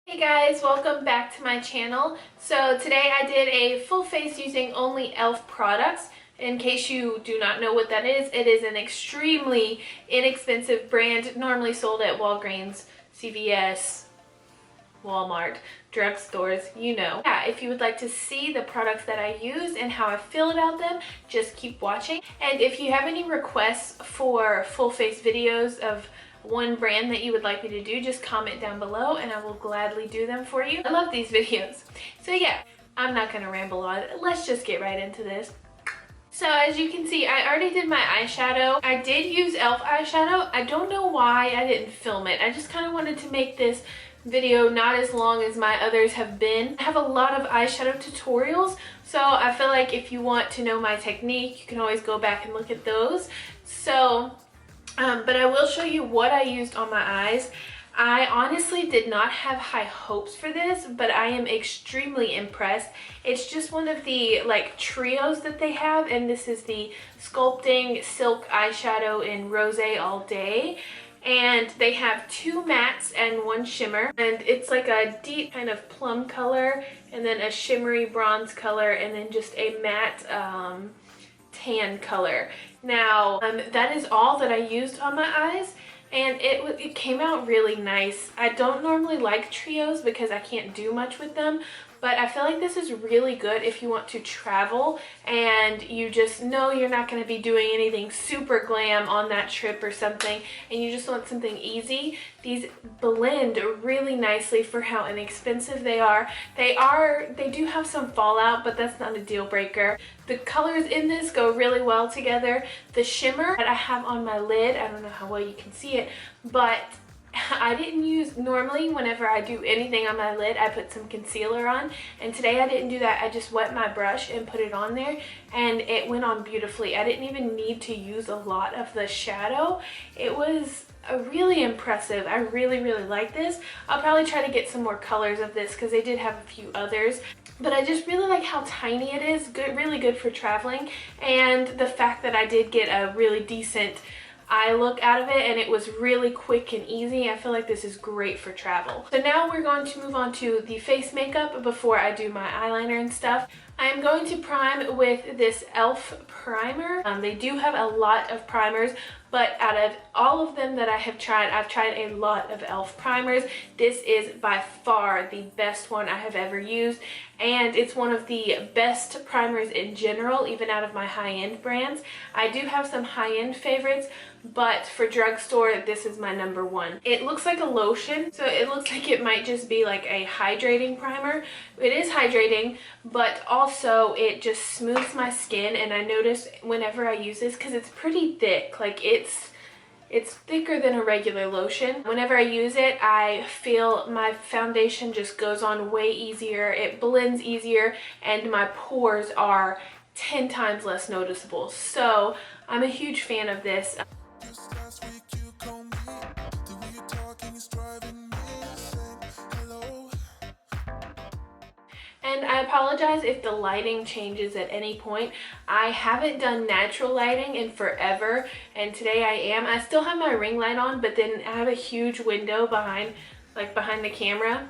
Hey guys, welcome back to my channel. So today I did a full face using only e.l.f. products. In case you do not know what that is, it is an extremely inexpensive brand normally sold at Walgreens, CVS, Walmart, drugstores, you know. Yeah, if you would like to see the products that I use and how I feel about them, just keep watching. And if you have any requests for full face videos of one brand that you would like me to do, just comment down below and I will gladly do them for you. I love these videos. So yeah, I'm not gonna ramble on. Let's just get right into this. So as you can see, I already did my eyeshadow. I did use e.l.f. eyeshadow. I don't know why I didn't film it. I just kind of wanted to make this video not as long as my others have been. I have a lot of eyeshadow tutorials, so I feel like if you want to know my technique, you can always go back and look at those. So but I will show you what I used on my eyes. I honestly did not have high hopes for this, but I am extremely impressed. It's just one of the like trios that they have, and this is the Sculpting Silk Eyeshadow in Rose All Day. And they have two mattes and one shimmer, and it's like a deep kind of plum color and then a shimmery bronze color and then just a matte tan color. Now that is all that I used on my eyes, and it came out really nice. I don't normally like trios because I can't do much with them, but I feel like this is really good if you want to travel and you just know you're not going to be doing anything super glam on that trip or something, and you just want something easy. These blend really nicely for how inexpensive they are. They do have some fallout, but that's not a deal breaker. The colors in this go really well together. The shimmer that I have on my lid, I don't know how well you can see it, but I didn't use, normally whenever I do anything on my lid, I put some concealer on, and today I didn't do that. I just wet my brush and put it on there, and it went on beautifully. I didn't even need to use a lot of the shadow. It was really impressive. I really like this. I'll probably try to get some more colors of this because they did have a few others. But I just really like how tiny it is. Good, really good for traveling, and the fact that I did get a really decent eye look out of it, and it was really quick and easy. I feel like this is great for travel. So now we're going to move on to the face makeup before I do my eyeliner and stuff. I am going to prime with this e.l.f. primer. They do have a lot of primers, but out of all of them that I have tried, I've tried a lot of e.l.f. primers. This is by far the best one I have ever used, and it's one of the best primers in general, even out of my high-end brands. I do have some high-end favorites, but for drugstore, this is my number one. It looks like a lotion, so it looks like it might just be like a hydrating primer. It is hydrating, but also it just smooths my skin, and I notice whenever I use this, because it's pretty thick, like it's thicker than a regular lotion. Whenever I use it, I feel my foundation just goes on way easier, it blends easier, and my pores are 10 times less noticeable. So I'm a huge fan of this. And I apologize if the lighting changes at any point. I haven't done natural lighting in forever, and today I am. I still have my ring light on, but then I have a huge window behind the camera.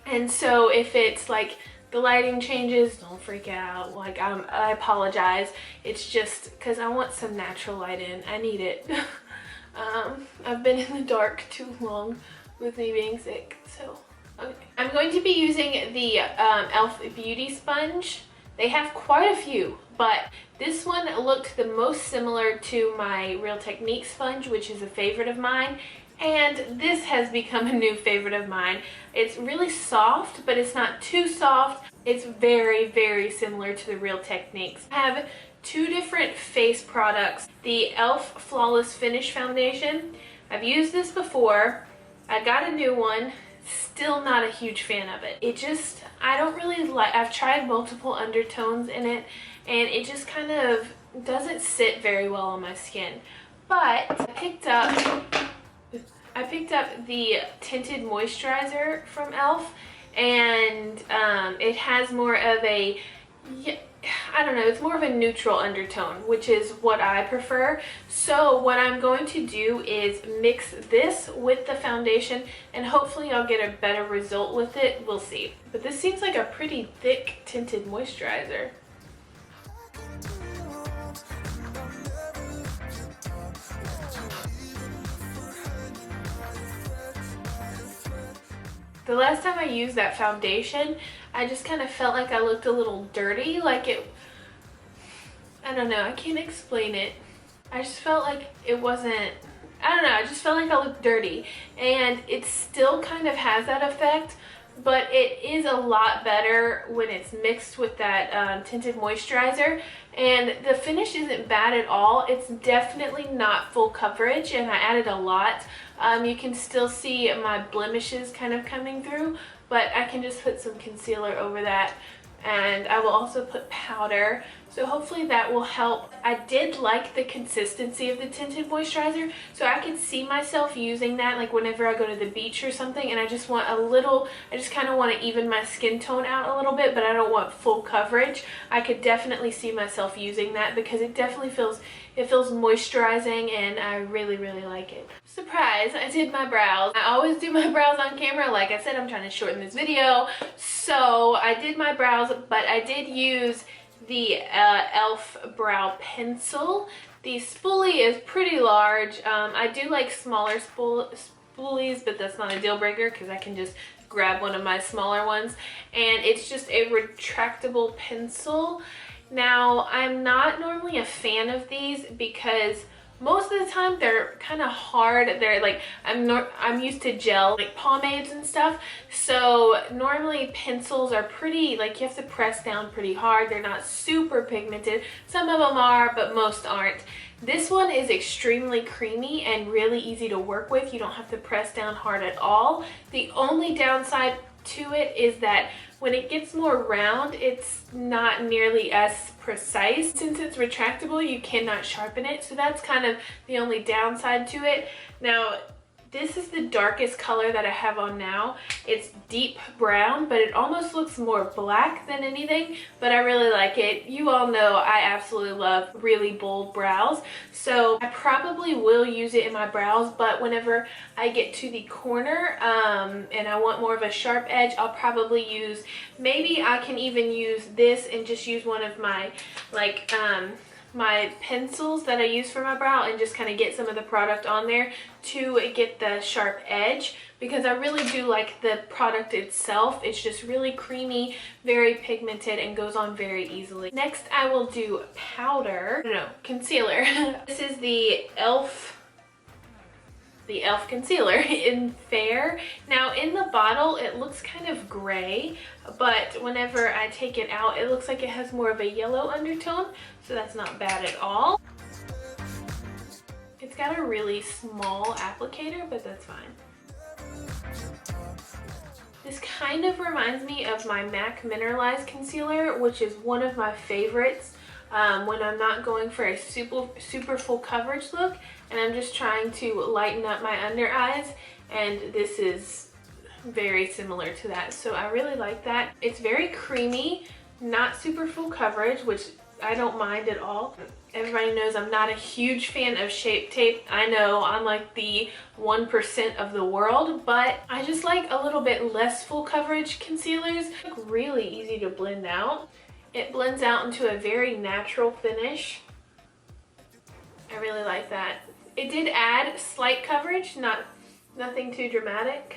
And so if it's like the lighting changes, don't freak out. Like I apologize. It's just because I want some natural light in. I need it. I've been in the dark too long with me being sick, so. Okay. I'm going to be using the e.l.f. Beauty Sponge. They have quite a few, but this one looked the most similar to my Real Technique sponge, which is a favorite of mine, and this has become a new favorite of mine. It's really soft, but it's not too soft. It's very similar to the Real Techniques. I have two different face products. The e.l.f. Flawless Finish Foundation. I've used this before. I got a new one. Still not a huge fan of it. It just, I don't really like, I've tried multiple undertones in it, and it just kind of doesn't sit very well on my skin. But I picked up the tinted moisturizer from e.l.f. and it has more of a I don't know, it's more of a neutral undertone, which is what I prefer. So what I'm going to do is mix this with the foundation, and hopefully I'll get a better result with it. We'll see. But this seems like a pretty thick tinted moisturizer. The last time I used that foundation, I just kind of felt like I looked a little dirty, like it, I don't know, I can't explain it. I just felt like it wasn't, I don't know, I just felt like I looked dirty. And it still kind of has that effect, but it is a lot better when it's mixed with that tinted moisturizer. And the finish isn't bad at all. It's definitely not full coverage, and I added a lot. You can still see my blemishes kind of coming through, but I can just put some concealer over that, and I will also put powder. So hopefully that will help. I did like the consistency of the tinted moisturizer, so I could see myself using that like whenever I go to the beach or something, and I just want a little, I just kind of want to even my skin tone out a little bit, but I don't want full coverage. I could definitely see myself using that because it definitely feels, it feels moisturizing, and I really, really like it. Surprise, I did my brows. I always do my brows on camera. Like I said, I'm trying to shorten this video. So I did my brows, but I did use the e.l.f. brow pencil. The spoolie is pretty large. I do like smaller spoolies, but that's not a deal breaker because I can just grab one of my smaller ones. And it's just a retractable pencil. Now, I'm not normally a fan of these because most of the time they're kind of hard. They're like, I'm used to gel, like pomades and stuff. So normally pencils are pretty, like you have to press down pretty hard. They're not super pigmented. Some of them are, but most aren't. This one is extremely creamy and really easy to work with. You don't have to press down hard at all. The only downside to it is that when it gets more round, it's not nearly as precise. Since it's retractable, you cannot sharpen it. So that's kind of the only downside to it. Now, this is the darkest color that I have on now. It's deep brown, but it almost looks more black than anything, but I really like it. You all know I absolutely love really bold brows, so I probably will use it in my brows, but whenever I get to the corner and I want more of a sharp edge, I'll probably use, maybe I can even use this and just use one of my like my pencils that I use for my brow and just kind of get some of the product on there to get the sharp edge, because I really do like the product itself. It's just really creamy, very pigmented, and goes on very easily. Next, I will do powder, no, concealer. This is the e.l.f. concealer in Fair. Now in the bottle it looks kind of gray, but whenever I take it out it looks like it has more of a yellow undertone, so that's not bad at all. It's got a really small applicator, but that's fine. This kind of reminds me of my MAC Mineralized concealer, which is one of my favorites when I'm not going for a super full coverage look and I'm just trying to lighten up my under eyes, and this is very similar to that, so I really like that. It's very creamy, not super full coverage, which I don't mind at all. Everybody knows I'm not a huge fan of Shape Tape. I know I'm like the 1% of the world, but I just like a little bit less full coverage concealers. Like really easy to blend out. It blends out into a very natural finish. I really like that. It did add slight coverage, nothing too dramatic.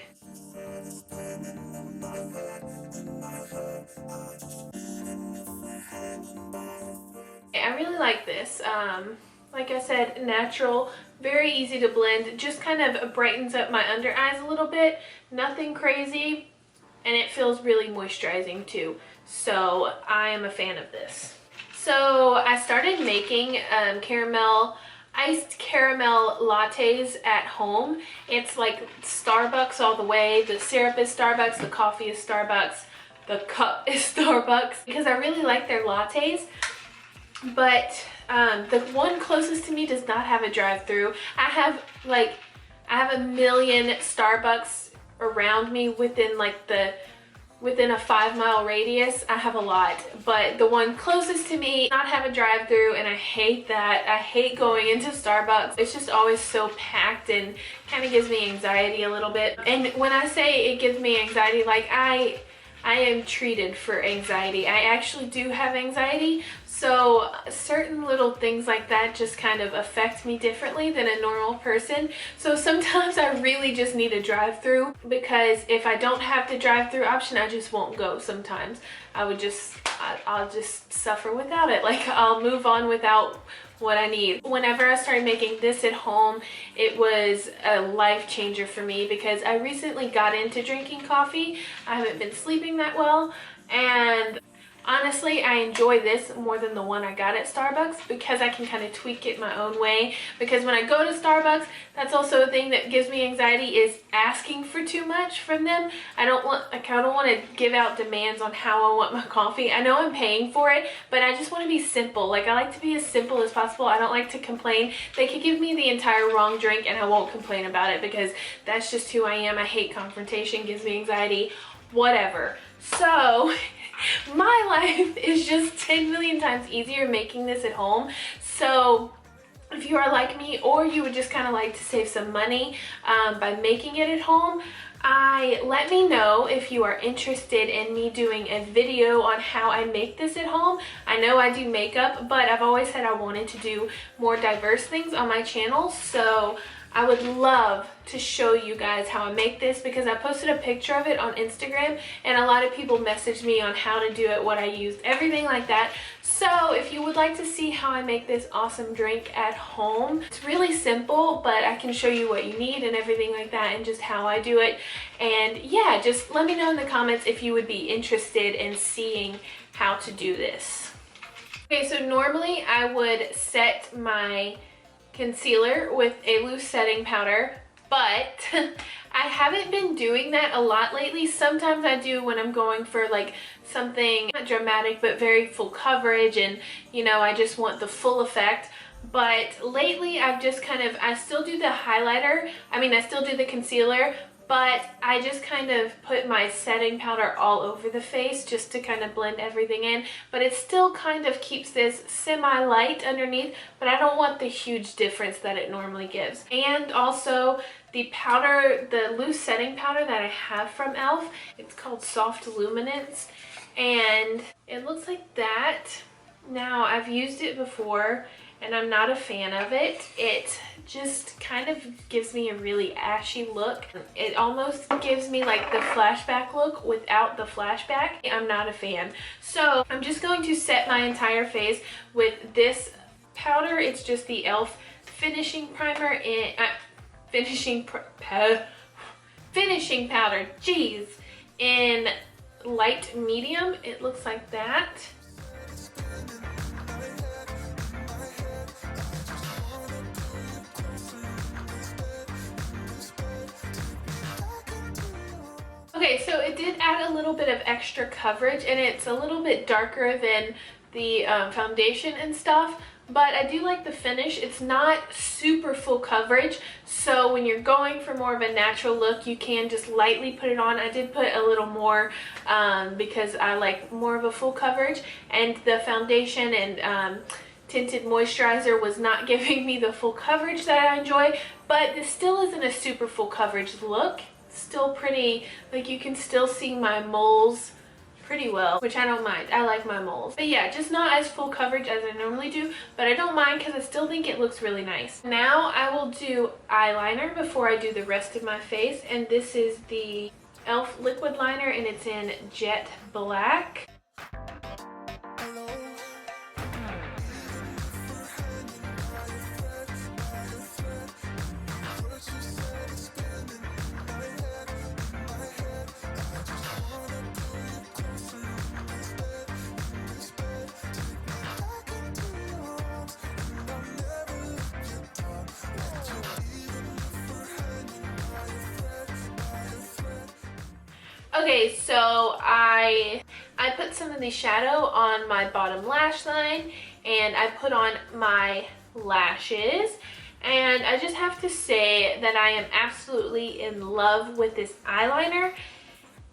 I really like this. Like I said, natural, very easy to blend, just kind of brightens up my under eyes a little bit. Nothing crazy, and it feels really moisturizing too. So I am a fan of this. So I started making iced caramel lattes at home. It's like Starbucks all the way. The syrup is Starbucks, the coffee is Starbucks, the cup is Starbucks, because I really like their lattes. But the one closest to me does not have a drive-through. I have a million Starbucks around me within like the within a 5-mile radius, I have a lot, but the one closest to me not have a drive-through, and I hate that. I hate going into Starbucks. It's just always so packed and kind of gives me anxiety a little bit. And when I say it gives me anxiety, like I am treated for anxiety. I actually do have anxiety, so certain little things like that just kind of affect me differently than a normal person. So sometimes I really just need a drive-through, because if I don't have the drive-through option, I just won't go sometimes. I'll just suffer without it. Like, I'll move on without what I need. Whenever I started making this at home, it was a life changer for me, because I recently got into drinking coffee. I haven't been sleeping that well, and honestly, I enjoy this more than the one I got at Starbucks, because I can kind of tweak it my own way. Because when I go to Starbucks, that's also a thing that gives me anxiety, is asking for too much from them. I don't want to give out demands on how I want my coffee. I know I'm paying for it, but I just want to be simple. Like, I like to be as simple as possible. I don't like to complain. They could give me the entire wrong drink and I won't complain about it, because that's just who I am. I hate confrontation, gives me anxiety, whatever. So my life is just 10 million times easier making this at home. So if you are like me, or you would just kind of like to save some money by making it at home, let me know if you are interested in me doing a video on how I make this at home. I know I do makeup, but I've always said I wanted to do more diverse things on my channel, so I would love to show you guys how I make this, because I posted a picture of it on Instagram and a lot of people messaged me on how to do it, what I used, everything like that. So if you would like to see how I make this awesome drink at home, it's really simple, but I can show you what you need and everything like that, and just how I do it. And yeah, just let me know in the comments if you would be interested in seeing how to do this. Okay, so normally I would set my concealer with a loose setting powder, but I haven't been doing that a lot lately. Sometimes I do when I'm going for like something not dramatic but very full coverage, and you know, I just want the full effect. But lately I've just I still do the highlighter, I still do the concealer, but I just kind of put my setting powder all over the face just to kind of blend everything in. But it still kind of keeps this semi-light underneath, but I don't want the huge difference that it normally gives. And also the powder, the loose setting powder that I have from e.l.f., it's called Soft Luminance, and it looks like that. Now, I've used it before and I'm not a fan of it. It just kind of gives me a really ashy look. It almost gives me like the flashback look without the flashback. I'm not a fan. So I'm just going to set my entire face with this powder. It's just the e.l.f. finishing primer in finishing powder, jeez, in light medium. It looks like that. Okay, so it did add a little bit of extra coverage, and it's a little bit darker than the foundation and stuff, but I do like the finish. It's not super full coverage, so when you're going for more of a natural look, you can just lightly put it on. I did put a little more because I like more of a full coverage, and the foundation and tinted moisturizer was not giving me the full coverage that I enjoy, but this still isn't a super full coverage look. Still pretty, like you can still see my moles pretty well, which I don't mind. I like my moles. But yeah, just not as full coverage as I normally do, but I don't mind because I still think it looks really nice. Now I will do eyeliner before I do the rest of my face, and this is the e.l.f. liquid liner, and it's in Jet Black. Okay, so I put some of the shadow on my bottom lash line, and I put on my lashes, and I just have to say that I am absolutely in love with this eyeliner.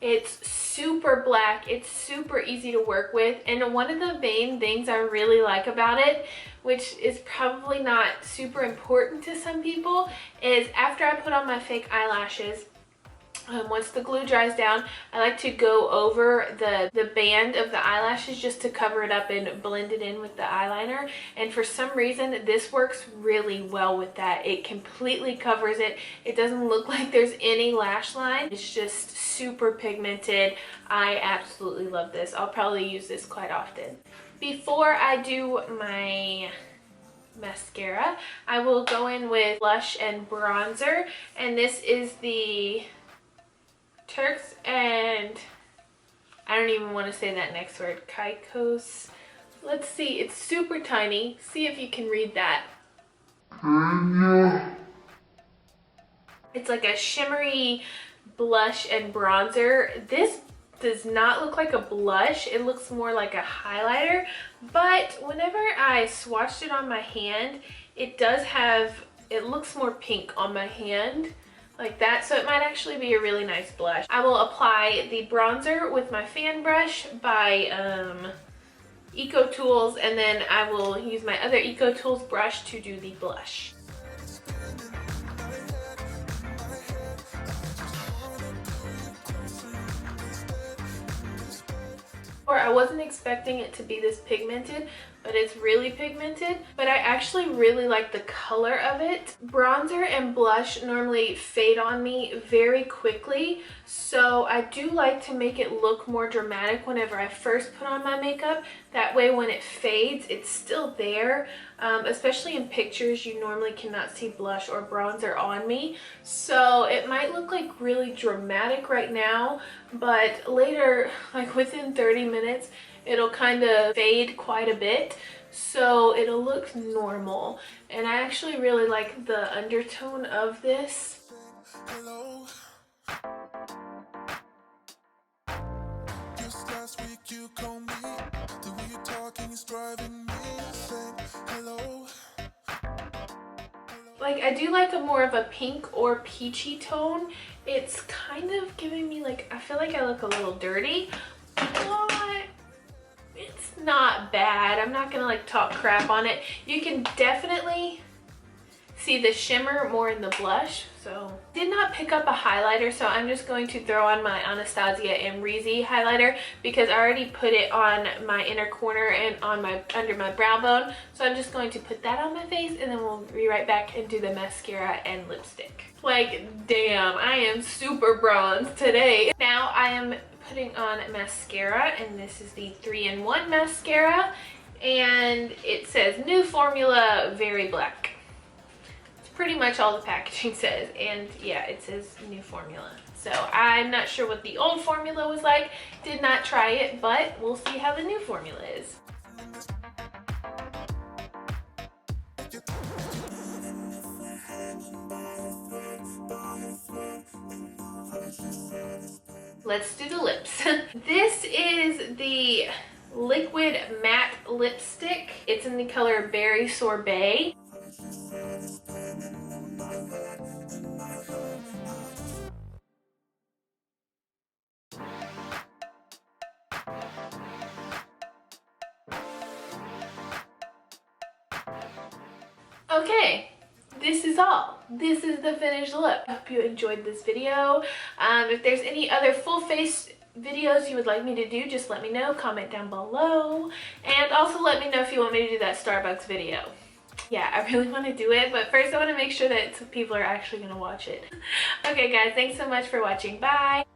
It's super black. It's super easy to work with, and one of the main things I really like about it, which is probably not super important to some people, is after I put on my fake eyelashes, once the glue dries down, I like to go over the band of the eyelashes just to cover it up and blend it in with the eyeliner. And for some reason, this works really well with that. It completely covers it. It doesn't look like there's any lash line. It's just super pigmented. I absolutely love this. I'll probably use this quite often. Before I do my mascara, I will go in with blush and bronzer, and this is the Turks and I don't even want to say that next word, Caicos. Let's see, it's super tiny. See if you can read that. It's like a shimmery blush and bronzer. This does not look like a blush. It looks more like a highlighter, but whenever I swatched it on my hand, it looks more pink on my hand, like that, so it might actually be a really nice blush. I will apply the bronzer with my fan brush by Eco Tools, and then I will use my other Eco Tools brush to do the blush. I wasn't expecting it to be this pigmented, but it's really pigmented. But I actually really like the color of it. Bronzer and blush normally fade on me very quickly, so I do like to make it look more dramatic whenever I first put on my makeup. That way when it fades, it's still there. Especially in pictures, you normally cannot see blush or bronzer on me, so it might look like really dramatic right now, but later, like within 30 minutes, it'll kind of fade quite a bit, so it'll look normal. And I actually really like the undertone of this. Hello. Just last week you called me. The way you're talking is driving me insane. Hello. Like, I do like a more of a pink or peachy tone. It's kind of giving me like, I feel like I look a little dirty, but it's not bad. I'm not gonna like talk crap on it. You can definitely see the shimmer more in the blush. So did not pick up a highlighter, so I'm just going to throw on my Anastasia Amrezy highlighter because I already put it on my inner corner and on my under my brow bone. So I'm just going to put that on my face, and then we'll be right back and do the mascara and lipstick. Like, damn, I am super bronzed today. Now I am putting on mascara, and this is the 3-in-1 mascara, and it says new formula, very black. Pretty much all the packaging says, and yeah, it says new formula. So I'm not sure what the old formula was like, did not try it, but we'll see how the new formula is. Let's do the lips. This is the liquid matte lipstick. It's in the color Berry Sorbet. Okay, this is all. This is the finished look. I hope you enjoyed this video. If there's any other full face videos you would like me to do, just let me know. Comment down below. And also let me know if you want me to do that Starbucks video. Yeah, I really want to do it, but first I want to make sure that people are actually going to watch it. Okay guys, thanks so much for watching. Bye!